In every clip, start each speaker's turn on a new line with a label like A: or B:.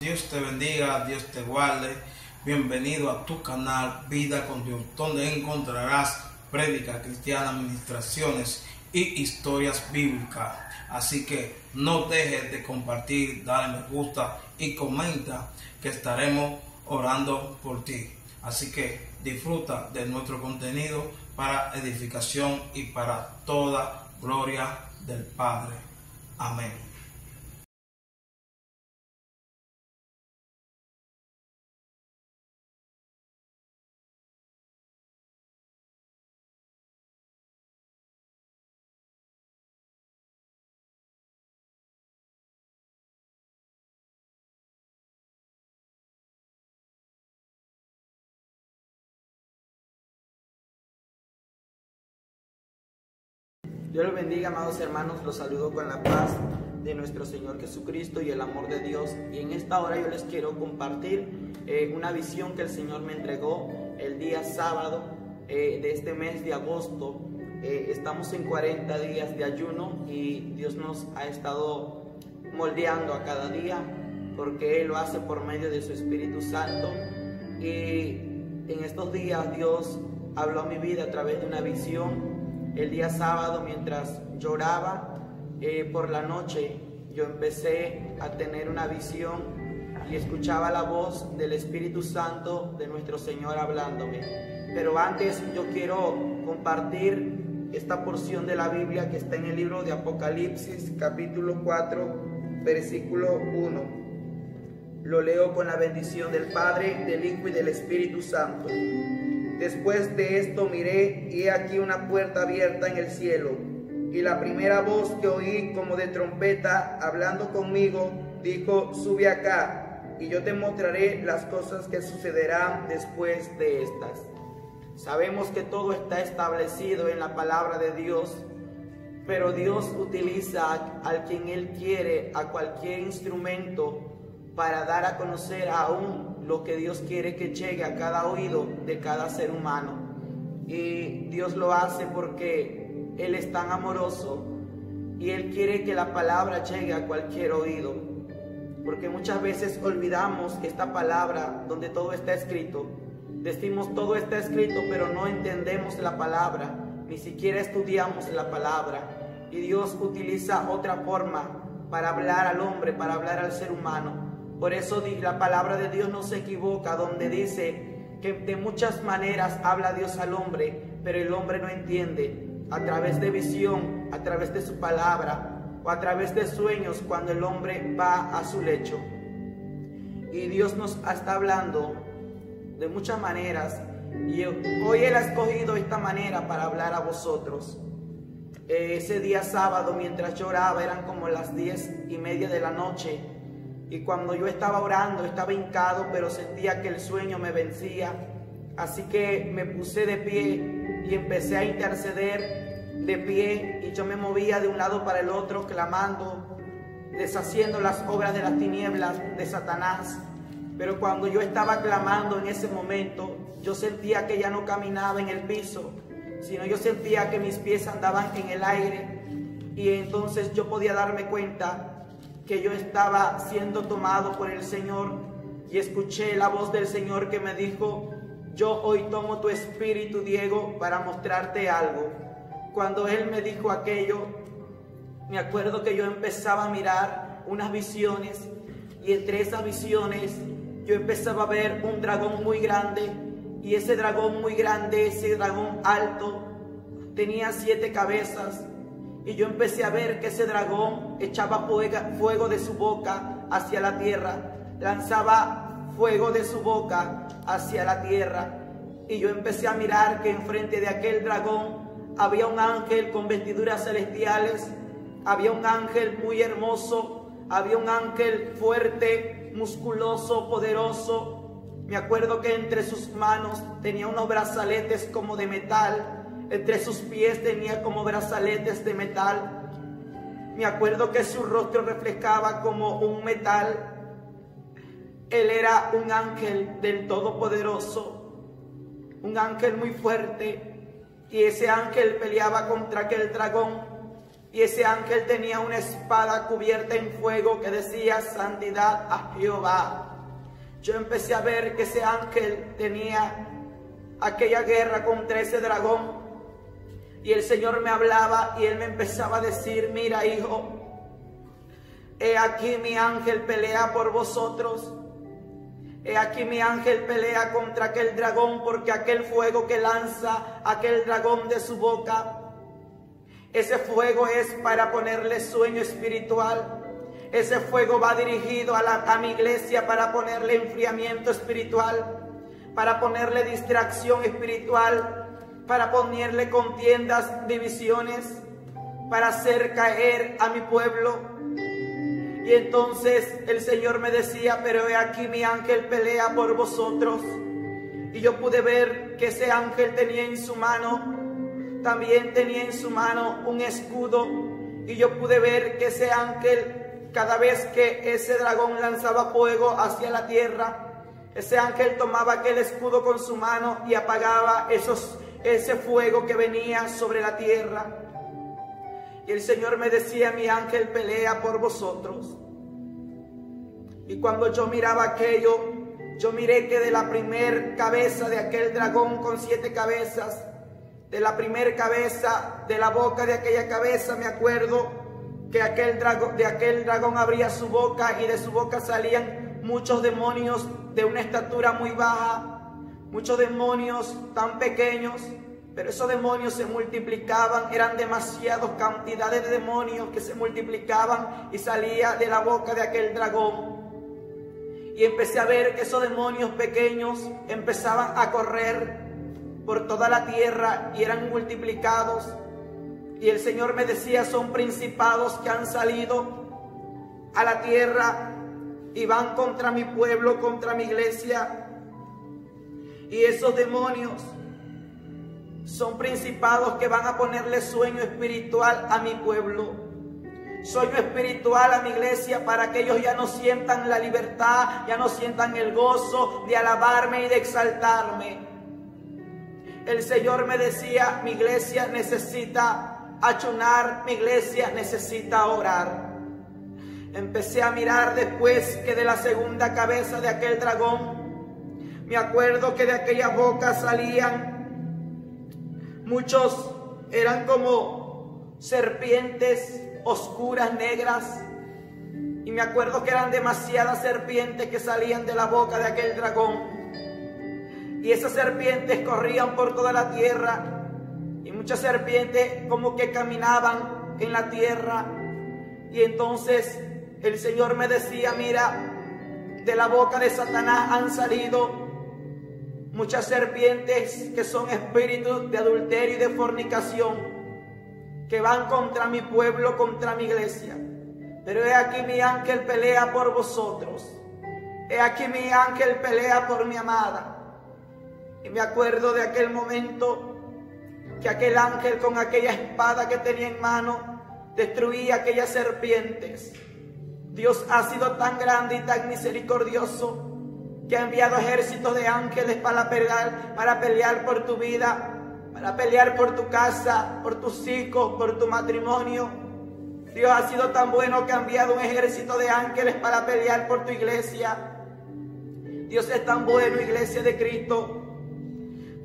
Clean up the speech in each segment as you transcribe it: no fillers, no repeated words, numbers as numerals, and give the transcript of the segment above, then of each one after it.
A: Dios te bendiga, Dios te guarde. Bienvenido a tu canal Vida con Dios, donde encontrarás prédicas cristianas, administraciones y historias bíblicas. Así que no dejes de compartir, dale me gusta y comenta, que estaremos orando por ti. Así que disfruta de nuestro contenido para edificación y para toda gloria del Padre. Amén.
B: Dios los bendiga, amados hermanos, los saludo con la paz de nuestro Señor Jesucristo y el amor de Dios. Y en esta hora yo les quiero compartir una visión que el Señor me entregó el día sábado de este mes de agosto. Estamos en 40 días de ayuno y Dios nos ha estado moldeando a cada día, porque Él lo hace por medio de su Espíritu Santo. Y en estos días Dios habló a mi vida a través de una visión. El día sábado, mientras lloraba por la noche, yo empecé a tener una visión y escuchaba la voz del Espíritu Santo de nuestro Señor hablándome. Pero antes yo quiero compartir esta porción de la Biblia que está en el libro de Apocalipsis, capítulo 4, versículo 1. Lo leo con la bendición del Padre, del Hijo y del Espíritu Santo. Después de esto miré, y he aquí una puerta abierta en el cielo, y la primera voz que oí como de trompeta hablando conmigo dijo: sube acá, y yo te mostraré las cosas que sucederán después de estas. Sabemos que todo está establecido en la palabra de Dios, pero Dios utiliza a quien Él quiere, a cualquier instrumento, para dar a conocer aún lo que Dios quiere que llegue a cada oído de cada ser humano. Y Dios lo hace porque Él es tan amoroso y Él quiere que la palabra llegue a cualquier oído. Porque muchas veces olvidamos esta palabra donde todo está escrito. Decimos todo está escrito, pero no entendemos la palabra, ni siquiera estudiamos la palabra. Y Dios utiliza otra forma para hablar al hombre, para hablar al ser humano. Por eso la palabra de Dios no se equivoca, donde dice que de muchas maneras habla Dios al hombre, pero el hombre no entiende. A través de visión, a través de su palabra, o a través de sueños, cuando el hombre va a su lecho. Y Dios nos está hablando de muchas maneras, y hoy Él ha escogido esta manera para hablar a vosotros. Ese día sábado, mientras lloraba, eran como las 10:30 de la noche. Y cuando yo estaba orando, estaba hincado, pero sentía que el sueño me vencía. Así que me puse de pie y empecé a interceder de pie. Y yo me movía de un lado para el otro, clamando, deshaciendo las obras de las tinieblas de Satanás. Pero cuando yo estaba clamando en ese momento, yo sentía que ya no caminaba en el piso, sino yo sentía que mis pies andaban en el aire. Y entonces yo podía darme cuenta que yo estaba siendo tomado por el Señor, y escuché la voz del Señor que me dijo: yo hoy tomo tu espíritu, Diego, para mostrarte algo. Cuando Él me dijo aquello, me acuerdo que yo empezaba a mirar unas visiones, y entre esas visiones yo empezaba a ver un dragón muy grande, y ese dragón muy grande, ese dragón alto, tenía 7 cabezas. Y yo empecé a ver que ese dragón echaba fuego de su boca hacia la tierra, lanzaba fuego de su boca hacia la tierra. Y yo empecé a mirar que enfrente de aquel dragón había un ángel con vestiduras celestiales, había un ángel muy hermoso, había un ángel fuerte, musculoso, poderoso. Me acuerdo que entre sus manos tenía unos brazaletes como de metal. Entre sus pies tenía como brazaletes de metal. Me acuerdo que su rostro reflejaba como un metal. Él era un ángel del Todopoderoso, un ángel muy fuerte. Y ese ángel peleaba contra aquel dragón. y ese ángel tenía una espada cubierta en fuego que decía: santidad a Jehová. Yo empecé a ver que ese ángel tenía aquella guerra contra ese dragón, y el Señor me hablaba y Él me empezaba a decir: mira, hijo, he aquí mi ángel pelea por vosotros. He aquí mi ángel pelea contra aquel dragón, porque aquel fuego que lanza aquel dragón de su boca, ese fuego es para ponerle sueño espiritual. Ese fuego va dirigido a mi iglesia para ponerle enfriamiento espiritual, para ponerle distracción espiritual, para ponerle contiendas, divisiones, para hacer caer a mi pueblo. Y entonces el Señor me decía: pero he aquí mi ángel pelea por vosotros. Y yo pude ver que ese ángel tenía en su mano, también tenía en su mano un escudo. Y yo pude ver que ese ángel, cada vez que ese dragón lanzaba fuego hacia la tierra, ese ángel tomaba aquel escudo con su mano y apagaba ese fuego que venía sobre la tierra. Y el Señor me decía: mi ángel pelea por vosotros. Y cuando yo miraba aquello, yo miré que de la primer cabeza de aquel dragón con 7 cabezas, de la primer cabeza, de la boca de aquella cabeza, me acuerdo que de aquel dragón abría su boca, y de su boca salían muchos demonios de una estatura muy baja, muchos demonios tan pequeños. Pero esos demonios se multiplicaban, eran demasiadas cantidades de demonios que se multiplicaban y salía de la boca de aquel dragón. Y empecé a ver que esos demonios pequeños empezaban a correr por toda la tierra y eran multiplicados. Y el Señor me decía: son principados que han salido a la tierra y van contra mi pueblo, contra mi iglesia. Y esos demonios son principados que van a ponerle sueño espiritual a mi pueblo, sueño espiritual a mi iglesia, para que ellos ya no sientan la libertad, ya no sientan el gozo de alabarme y de exaltarme. El Señor me decía: mi iglesia necesita ayunar, mi iglesia necesita orar. Empecé a mirar después que de la segunda cabeza de aquel dragón, me acuerdo que de aquella boca salían muchos, eran como serpientes oscuras, negras. Y me acuerdo que eran demasiadas serpientes que salían de la boca de aquel dragón. Y esas serpientes corrían por toda la tierra. Y muchas serpientes como que caminaban en la tierra. Y entonces el Señor me decía: mira, de la boca de Satanás han salido muchas serpientes que son espíritus de adulterio y de fornicación, que van contra mi pueblo, contra mi iglesia. Pero he aquí mi ángel pelea por vosotros. He aquí mi ángel pelea por mi amada. Y me acuerdo de aquel momento que aquel ángel con aquella espada que tenía en mano destruía aquellas serpientes. Dios ha sido tan grande y tan misericordioso que ha enviado ejércitos de ángeles para pelear por tu vida, para pelear por tu casa, por tus hijos, por tu matrimonio. Dios ha sido tan bueno que ha enviado un ejército de ángeles para pelear por tu iglesia. Dios es tan bueno, iglesia de Cristo.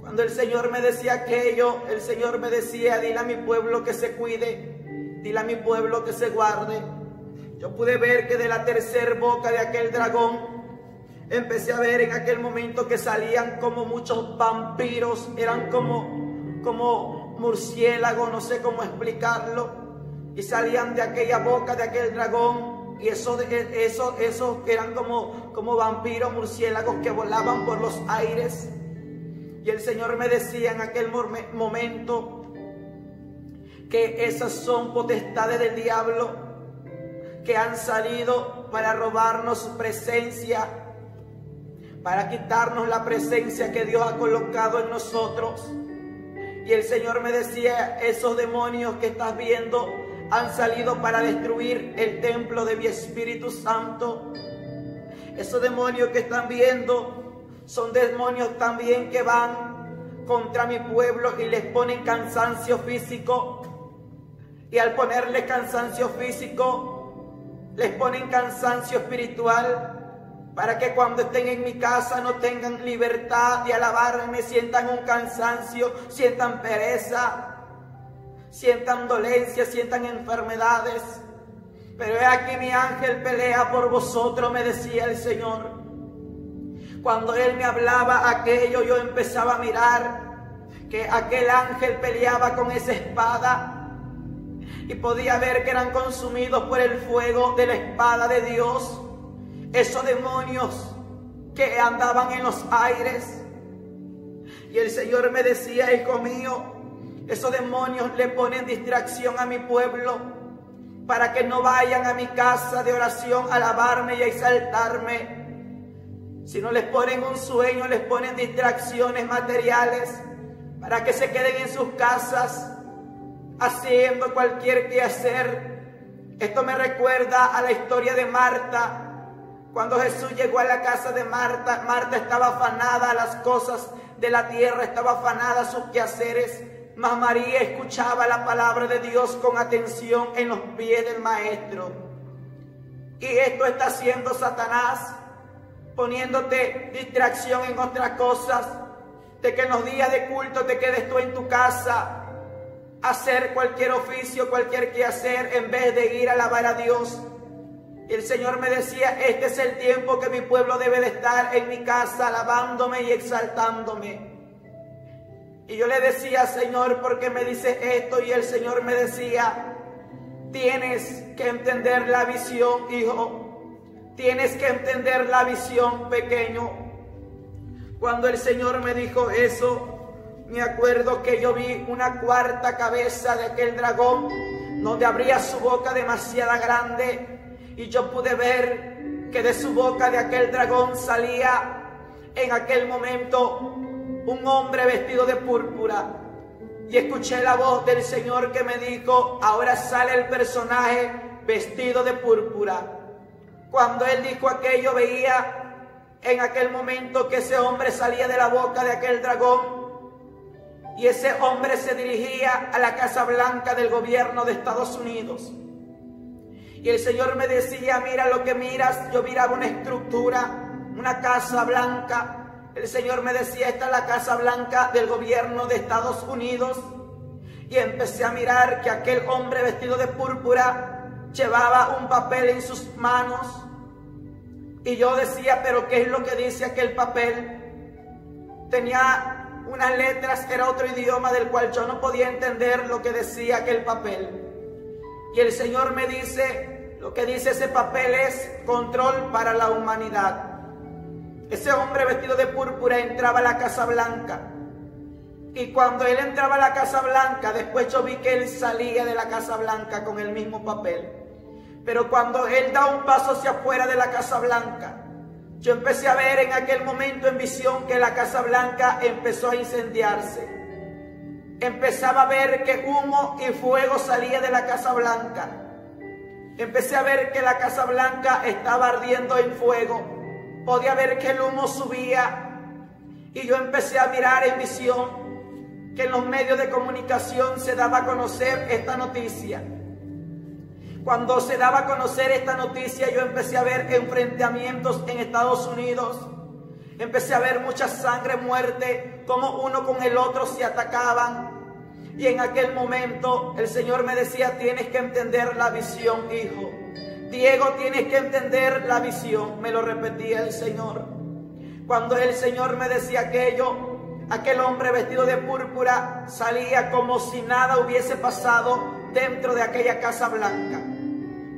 B: Cuando el Señor me decía aquello, el Señor me decía: dile a mi pueblo que se cuide, dile a mi pueblo que se guarde. Yo pude ver que de la tercera boca de aquel dragón, empecé a ver en aquel momento que salían como muchos vampiros, eran como murciélagos, no sé cómo explicarlo, y salían de aquella boca de aquel dragón, y esos eran como vampiros, murciélagos que volaban por los aires. Y el Señor me decía en aquel momento que esas son potestades del diablo que han salido para robarnos su presencia, para quitarnos la presencia que Dios ha colocado en nosotros. Y el Señor me decía: esos demonios que estás viendo han salido para destruir el templo de mi Espíritu Santo. Esos demonios que están viendo son demonios también que van contra mi pueblo y les ponen cansancio físico, Y al ponerle cansancio físico, les ponen cansancio espiritual, para que cuando estén en mi casa no tengan libertad de alabarme, sientan un cansancio, sientan pereza, sientan dolencia, sientan enfermedades. Pero he aquí mi ángel pelea por vosotros, me decía el Señor. Cuando Él me hablaba aquello, yo empezaba a mirar que aquel ángel peleaba con esa espada, y podía ver que eran consumidos por el fuego de la espada de Dios, esos demonios que andaban en los aires. Y el Señor me decía: hijo mío, esos demonios le ponen distracción a mi pueblo para que no vayan a mi casa de oración a alabarme y a exaltarme. Si no les ponen un sueño, les ponen distracciones materiales para que se queden en sus casas haciendo cualquier quehacer. Esto me recuerda a la historia de Marta. Cuando Jesús llegó a la casa de Marta, Marta estaba afanada a las cosas de la tierra, estaba afanada a sus quehaceres, mas María escuchaba la palabra de Dios con atención en los pies del Maestro. Y esto está haciendo Satanás, poniéndote distracción en otras cosas, de que en los días de culto te quedes tú en tu casa a hacer cualquier oficio, cualquier quehacer, en vez de ir a alabar a Dios. Y el Señor me decía: este es el tiempo que mi pueblo debe de estar en mi casa alabándome y exaltándome. Y yo le decía: Señor, ¿por qué me dices esto? Y el Señor me decía: tienes que entender la visión, hijo. Tienes que entender la visión, pequeño. Cuando el Señor me dijo eso, me acuerdo que yo vi una cuarta cabeza de aquel dragón, donde abría su boca demasiado grande. Y yo pude ver que de su boca de aquel dragón salía en aquel momento un hombre vestido de púrpura. Y escuché la voz del Señor que me dijo: ahora sale el personaje vestido de púrpura. Cuando Él dijo aquello, veía en aquel momento que ese hombre salía de la boca de aquel dragón. Y ese hombre se dirigía a la Casa Blanca del gobierno de Estados Unidos. Y el Señor me decía: mira lo que miras. Yo miraba una estructura, una Casa Blanca. El Señor me decía: esta es la Casa Blanca del gobierno de Estados Unidos. Y empecé a mirar que aquel hombre vestido de púrpura llevaba un papel en sus manos. Y yo decía: pero ¿qué es lo que dice aquel papel? Tenía unas letras, era otro idioma del cual yo no podía entender lo que decía aquel papel. Y el Señor me dice: lo que dice ese papel es control para la humanidad. Ese hombre vestido de púrpura entraba a la Casa Blanca. Y cuando él entraba a la Casa Blanca, después yo vi que él salía de la Casa Blanca con el mismo papel. Pero cuando él da un paso hacia afuera de la Casa Blanca, yo empecé a ver en aquel momento en visión que la Casa Blanca empezó a incendiarse. Empezaba a ver que humo y fuego salía de la Casa Blanca. Empecé a ver que la Casa Blanca estaba ardiendo en fuego. Podía ver que el humo subía. Y yo empecé a mirar en visión que en los medios de comunicación se daba a conocer esta noticia. Cuando se daba a conocer esta noticia, yo empecé a ver enfrentamientos en Estados Unidos. Empecé a ver mucha sangre, muerte, como uno con el otro se atacaban. Y en aquel momento el Señor me decía: tienes que entender la visión, hijo. Diego, tienes que entender la visión. Me lo repetía el Señor. Cuando el Señor me decía aquello, aquel hombre vestido de púrpura salía como si nada hubiese pasado dentro de aquella Casa Blanca.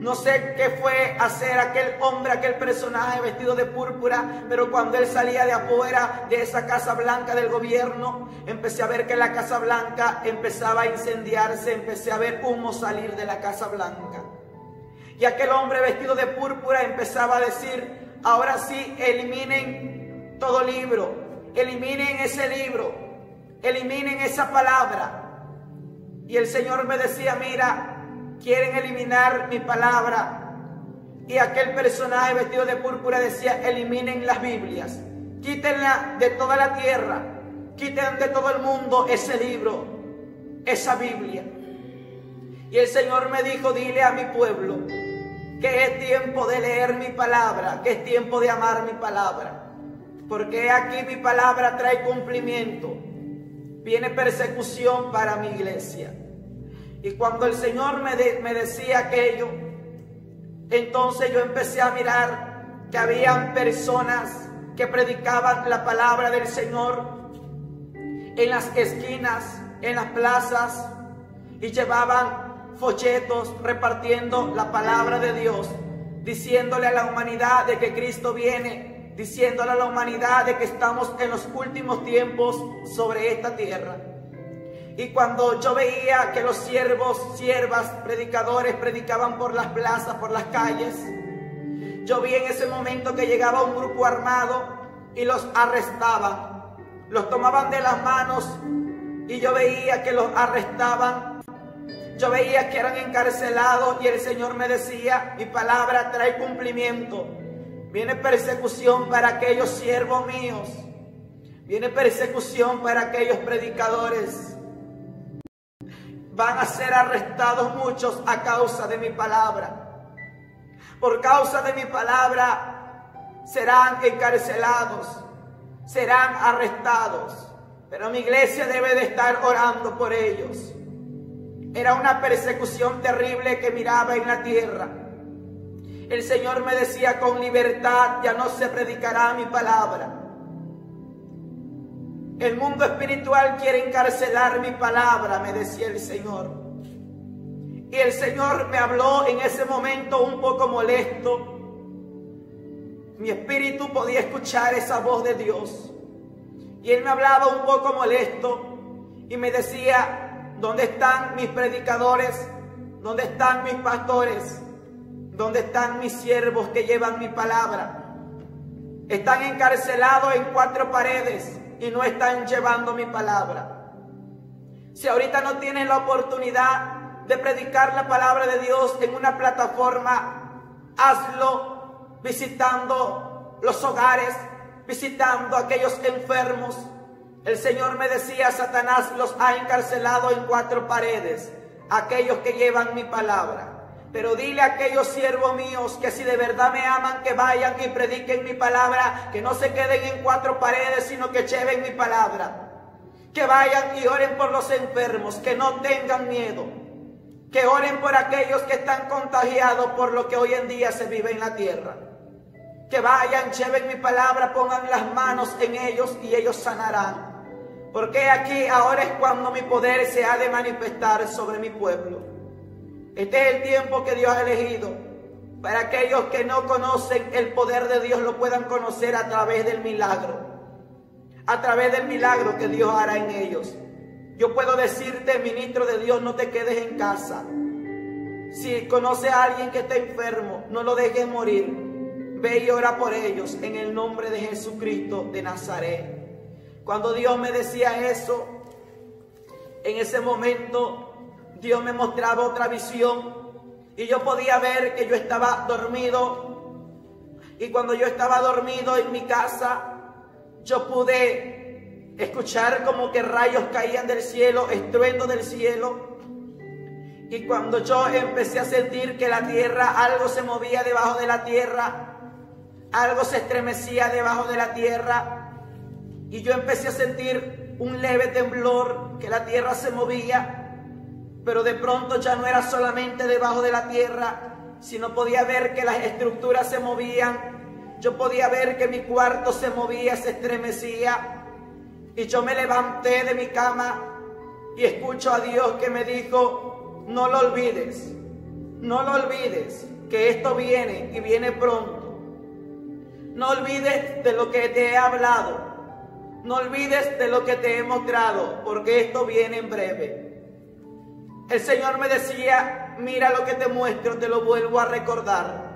B: No sé qué fue hacer aquel hombre, aquel personaje vestido de púrpura, pero cuando él salía de afuera de esa Casa Blanca del gobierno, empecé a ver que la Casa Blanca empezaba a incendiarse, empecé a ver humo salir de la Casa Blanca. Y aquel hombre vestido de púrpura empezaba a decir: ahora sí, eliminen todo libro, eliminen ese libro, eliminen esa palabra. Y el Señor me decía: mira, quieren eliminar mi palabra. Y aquel personaje vestido de púrpura decía: eliminen las Biblias, quítenla de toda la tierra, quiten de todo el mundo ese libro, esa Biblia. Y el Señor me dijo: dile a mi pueblo que es tiempo de leer mi palabra, que es tiempo de amar mi palabra, porque aquí mi palabra trae cumplimiento. Viene persecución para mi iglesia. Y cuando el Señor me decía aquello, entonces yo empecé a mirar que habían personas que predicaban la palabra del Señor en las esquinas, en las plazas, y llevaban folletos repartiendo la palabra de Dios, diciéndole a la humanidad de que Cristo viene, diciéndole a la humanidad de que estamos en los últimos tiempos sobre esta tierra. Y cuando yo veía que los siervos, siervas, predicadores predicaban por las plazas, por las calles, yo vi en ese momento que llegaba un grupo armado y los arrestaban, los tomaban de las manos, y yo veía que los arrestaban. Yo veía que eran encarcelados, y el Señor me decía: mi palabra trae cumplimiento. Viene persecución para aquellos siervos míos. Viene persecución para aquellos predicadores. Van a ser arrestados muchos a causa de mi palabra. Por causa de mi palabra serán encarcelados, serán arrestados. Pero mi iglesia debe de estar orando por ellos. Era una persecución terrible que miraba en la tierra. El Señor me decía: con libertad ya no se predicará mi palabra. El mundo espiritual quiere encarcelar mi palabra, me decía el Señor. Y el Señor me habló en ese momento un poco molesto. Mi espíritu podía escuchar esa voz de Dios. Y Él me hablaba un poco molesto y me decía: ¿dónde están mis predicadores? ¿Dónde están mis pastores? ¿Dónde están mis siervos que llevan mi palabra? Están encarcelados en 4 paredes y no están llevando mi palabra. Si ahorita no tienes la oportunidad de predicar la palabra de Dios en una plataforma, hazlo visitando los hogares, visitando a aquellos enfermos. El Señor me decía: Satanás los ha encarcelado en 4 paredes, aquellos que llevan mi palabra. Pero dile a aquellos siervos míos que si de verdad me aman, que vayan y prediquen mi palabra, que no se queden en 4 paredes, sino que lleven mi palabra. Que vayan y oren por los enfermos, que no tengan miedo. Que oren por aquellos que están contagiados por lo que hoy en día se vive en la tierra. Que vayan, lleven mi palabra, pongan las manos en ellos y ellos sanarán. Porque aquí ahora es cuando mi poder se ha de manifestar sobre mi pueblo. Este es el tiempo que Dios ha elegido para aquellos que no conocen el poder de Dios, lo puedan conocer a través del milagro. A través del milagro que Dios hará en ellos. Yo puedo decirte, ministro de Dios, no te quedes en casa. Si conoces a alguien que está enfermo, no lo dejes morir. Ve y ora por ellos en el nombre de Jesucristo de Nazaret. Cuando Dios me decía eso, en ese momento Dios me mostraba otra visión y yo podía ver que yo estaba dormido. Y cuando yo estaba dormido en mi casa, yo pude escuchar como que rayos caían del cielo, estruendo del cielo. Y cuando yo empecé a sentir que la tierra, algo se movía debajo de la tierra, algo se estremecía debajo de la tierra, y yo empecé a sentir un leve temblor, que la tierra se movía. Pero de pronto ya no era solamente debajo de la tierra, sino podía ver que las estructuras se movían. Yo podía ver que mi cuarto se movía, se estremecía. Y yo me levanté de mi cama y escucho a Dios que me dijo: no lo olvides, no lo olvides, que esto viene y viene pronto. No olvides de lo que te he hablado, no olvides de lo que te he mostrado, porque esto viene en breve. El Señor me decía: mira lo que te muestro, te lo vuelvo a recordar.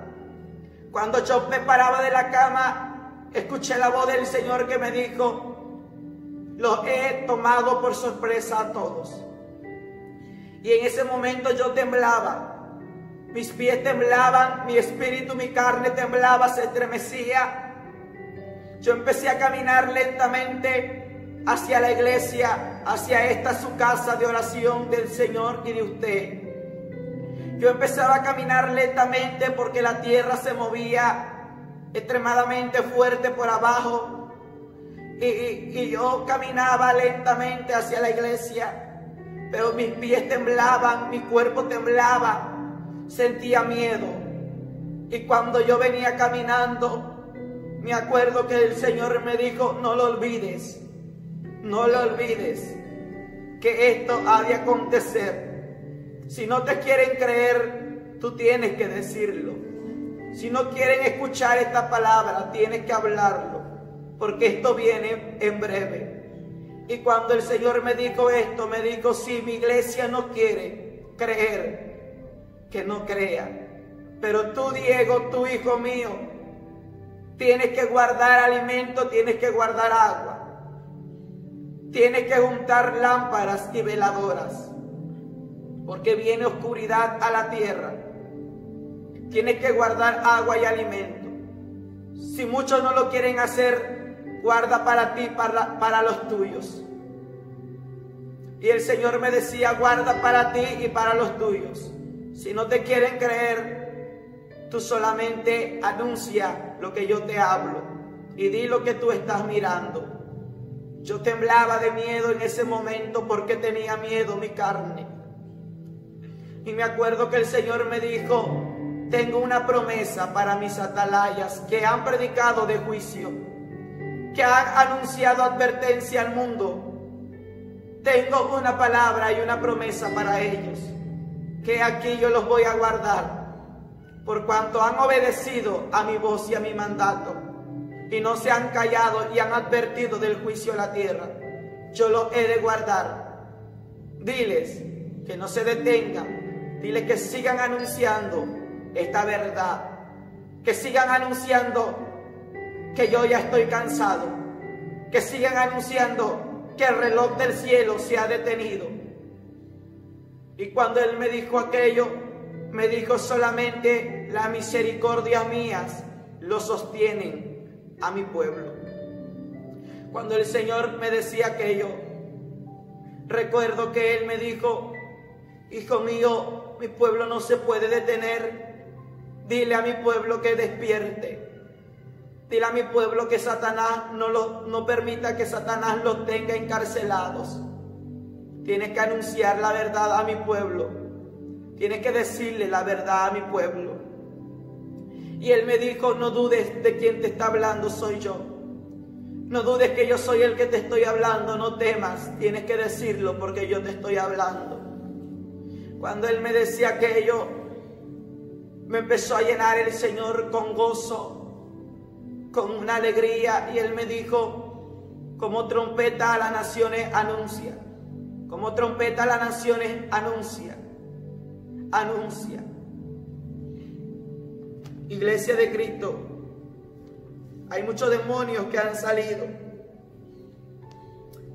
B: Cuando yo me paraba de la cama, escuché la voz del Señor que me dijo: los he tomado por sorpresa a todos. Y en ese momento yo temblaba, mis pies temblaban, mi espíritu, mi carne temblaba, se estremecía. Yo empecé a caminar lentamente hacia la iglesia, hacia esta su casa de oración del Señor y de usted. Yo empezaba a caminar lentamente porque la tierra se movía extremadamente fuerte por abajo. Y yo caminaba lentamente hacia la iglesia, pero mis pies temblaban, mi cuerpo temblaba, sentía miedo. Y cuando yo venía caminando, me acuerdo que el Señor me dijo: no lo olvides, no lo olvides, que esto ha de acontecer. Si no te quieren creer, tú tienes que decirlo. Si no quieren escuchar esta palabra, tienes que hablarlo, porque esto viene en breve. Y cuando el Señor me dijo esto, me dijo: si mi iglesia no quiere creer, que no crea. Pero tú, Diego, tú, hijo mío, tienes que guardar alimento, tienes que guardar agua, tienes que juntar lámparas y veladoras, porque viene oscuridad a la tierra. Tienes que guardar agua y alimento. Si muchos no lo quieren hacer, guarda para ti, para los tuyos. Y el Señor me decía: guarda para ti y para los tuyos. Si no te quieren creer, tú solamente anuncia lo que yo te hablo y di lo que tú estás mirando. Yo temblaba de miedo en ese momento porque tenía miedo mi carne. Y me acuerdo que el Señor me dijo: tengo una promesa para mis atalayas que han predicado de juicio, que han anunciado advertencia al mundo. Tengo una palabra y una promesa para ellos, que aquí yo los voy a guardar, por cuanto han obedecido a mi voz y a mi mandato, y no se han callado y han advertido del juicio a la tierra. Yo los he de guardar. Diles que no se detengan, diles que sigan anunciando esta verdad, que sigan anunciando que yo ya estoy cansado, que sigan anunciando que el reloj del cielo se ha detenido. Y cuando Él me dijo aquello, me dijo: solamente las misericordias mías lo sostienen a mi pueblo. Cuando el Señor me decía aquello, recuerdo que Él me dijo: hijo mío, mi pueblo no se puede detener. Dile a mi pueblo que despierte. Dile a mi pueblo que Satanás no permita que Satanás los tenga encarcelados. Tienes que anunciar la verdad a mi pueblo. Tienes que decirle la verdad a mi pueblo. Y Él me dijo: no dudes de quien te está hablando, soy yo. No dudes que yo soy el que te estoy hablando, no temas. Tienes que decirlo porque yo te estoy hablando. Cuando Él me decía aquello, me empezó a llenar el Señor con gozo, con una alegría. Y Él me dijo: como trompeta a las naciones anuncia, como trompeta a las naciones anuncia, anuncia. Iglesia de Cristo, hay muchos demonios que han salido.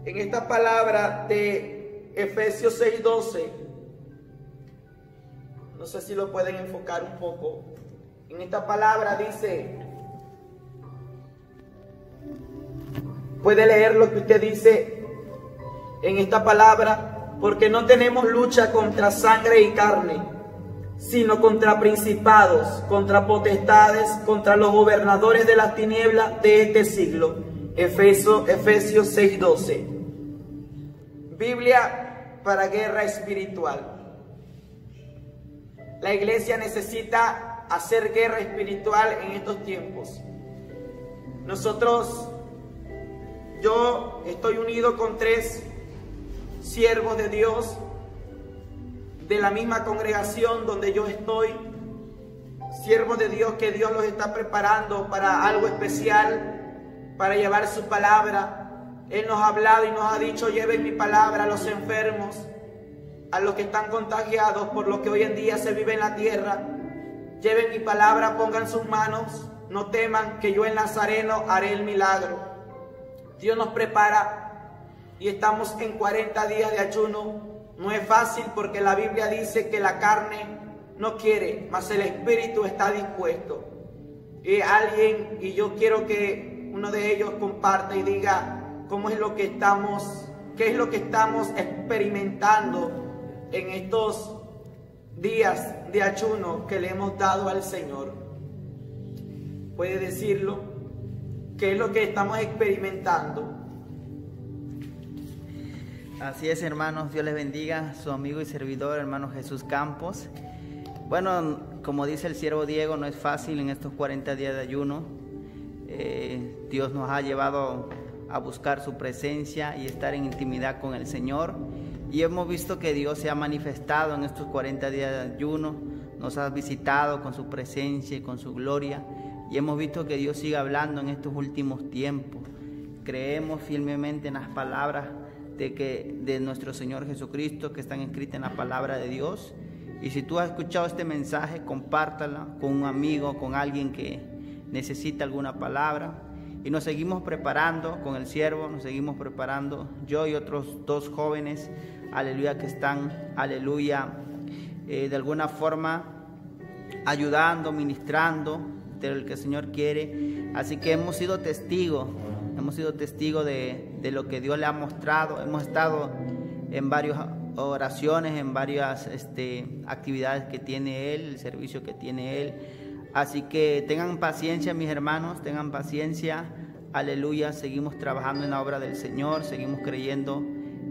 B: En esta palabra de Efesios 6:12, no sé si lo pueden enfocar un poco. En esta palabra dice, puede leer lo que usted dice en esta palabra: porque no tenemos lucha contra sangre y carne, sino contra principados, contra potestades, contra los gobernadores de las tinieblas de este siglo. Efesios 6:12. Biblia para guerra espiritual. La iglesia necesita hacer guerra espiritual en estos tiempos. Yo estoy unido con 3 siervos de Dios de la misma congregación donde yo estoy, siervos de Dios que Dios los está preparando para algo especial, para llevar su palabra. Él nos ha hablado y nos ha dicho: lleven mi palabra a los enfermos, a los que están contagiados por lo que hoy en día se vive en la tierra. Lleven mi palabra, pongan sus manos, no teman, que yo, el Nazareno, haré el milagro. Dios nos prepara y estamos en 40 días de ayuno. No es fácil porque la Biblia dice que la carne no quiere, mas el espíritu está dispuesto. Y yo quiero que uno de ellos comparta y diga cómo es lo que estamos, qué es lo que estamos experimentando en estos días de ayuno que le hemos dado al Señor. ¿Puede decirlo? ¿Qué es lo que estamos experimentando?
C: Así es, hermanos, Dios les bendiga, su amigo y servidor, hermano Jesús Campos. Bueno, como dice el siervo Diego, no es fácil en estos 40 días de ayuno. Dios nos ha llevado a buscar su presencia y estar en intimidad con el Señor. Y hemos visto que Dios se ha manifestado en estos 40 días de ayuno, nos ha visitado con su presencia y con su gloria. Y hemos visto que Dios sigue hablando en estos últimos tiempos. Creemos firmemente en las palabras de nuestro Señor Jesucristo que están escritas en la palabra de Dios. Y si tú has escuchado este mensaje, compártala con un amigo, con alguien que necesita alguna palabra. Y nos seguimos preparando con el siervo, nos seguimos preparando, yo y otros 2 jóvenes, aleluya, que están, aleluya, de alguna forma ayudando, ministrando de lo que el Señor quiere. Así que hemos sido testigos de lo que Dios le ha mostrado. Hemos estado en varias oraciones, en varias actividades que tiene Él, el servicio que tiene Él. Así que tengan paciencia, mis hermanos, tengan paciencia, aleluya. Seguimos trabajando en la obra del Señor, seguimos creyendo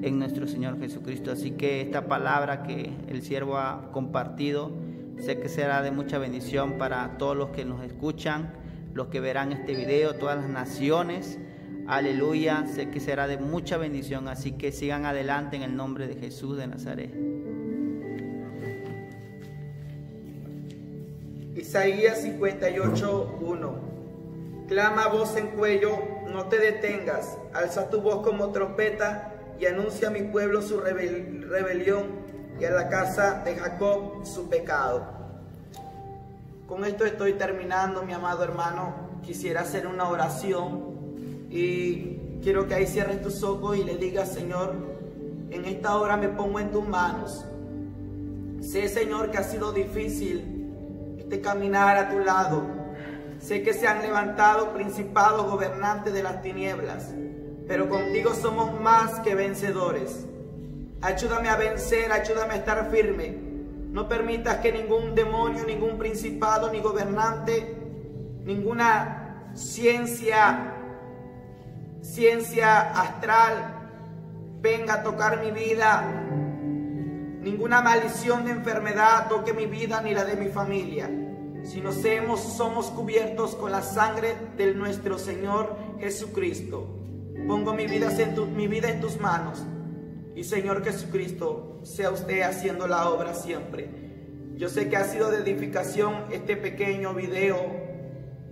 C: en nuestro Señor Jesucristo. Así que esta palabra que el siervo ha compartido, sé que será de mucha bendición para todos los que nos escuchan, los que verán este video, todas las naciones. Aleluya, sé que será de mucha bendición, así que sigan adelante en el nombre de Jesús de Nazaret.
B: Isaías 58:1. Clama a voz en cuello, no te detengas, alza tu voz como trompeta y anuncia a mi pueblo su rebelión y a la casa de Jacob su pecado. Con esto estoy terminando, mi amado hermano. Quisiera hacer una oración y quiero que ahí cierres tus ojos y le digas: Señor, en esta hora me pongo en tus manos. Sé, Señor, que ha sido difícil caminar a tu lado. Sé que se han levantado principados, gobernantes de las tinieblas, pero contigo somos más que vencedores. Ayúdame a vencer, ayúdame a estar firme. No permitas que ningún demonio, ningún principado, ni gobernante, ninguna ciencia astral venga a tocar mi vida. Ninguna maldición de enfermedad toque mi vida ni la de mi familia, sino somos cubiertos con la sangre de nuestro Señor Jesucristo. Pongo mi vida en tus manos y, Señor Jesucristo, sea usted haciendo la obra siempre. Yo sé que ha sido de edificación este pequeño video.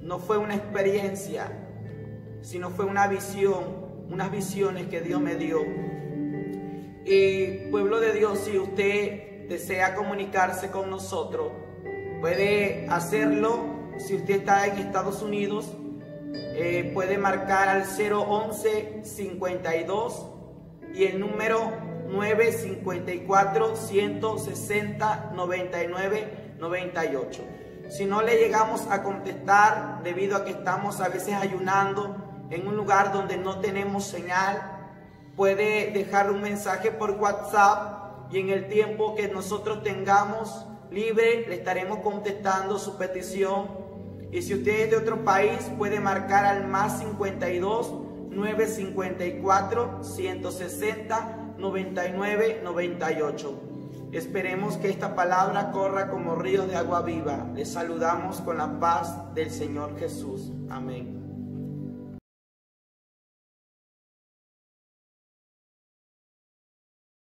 B: No fue una experiencia, sino fue una visión, unas visiones que Dios me dio. Y pueblo de Dios, si usted desea comunicarse con nosotros, puede hacerlo. Si usted está en Estados Unidos, puede marcar al 011-52 y el número 954-160-99-98. Si no le llegamos a contestar debido a que estamos a veces ayunando en un lugar donde no tenemos señal, puede dejar un mensaje por WhatsApp y en el tiempo que nosotros tengamos libre le estaremos contestando su petición. Y si usted es de otro país, puede marcar al más 52 954 160 99 98. Esperemos que esta palabra corra como ríos de agua viva. Les saludamos con la paz del Señor Jesús. Amén.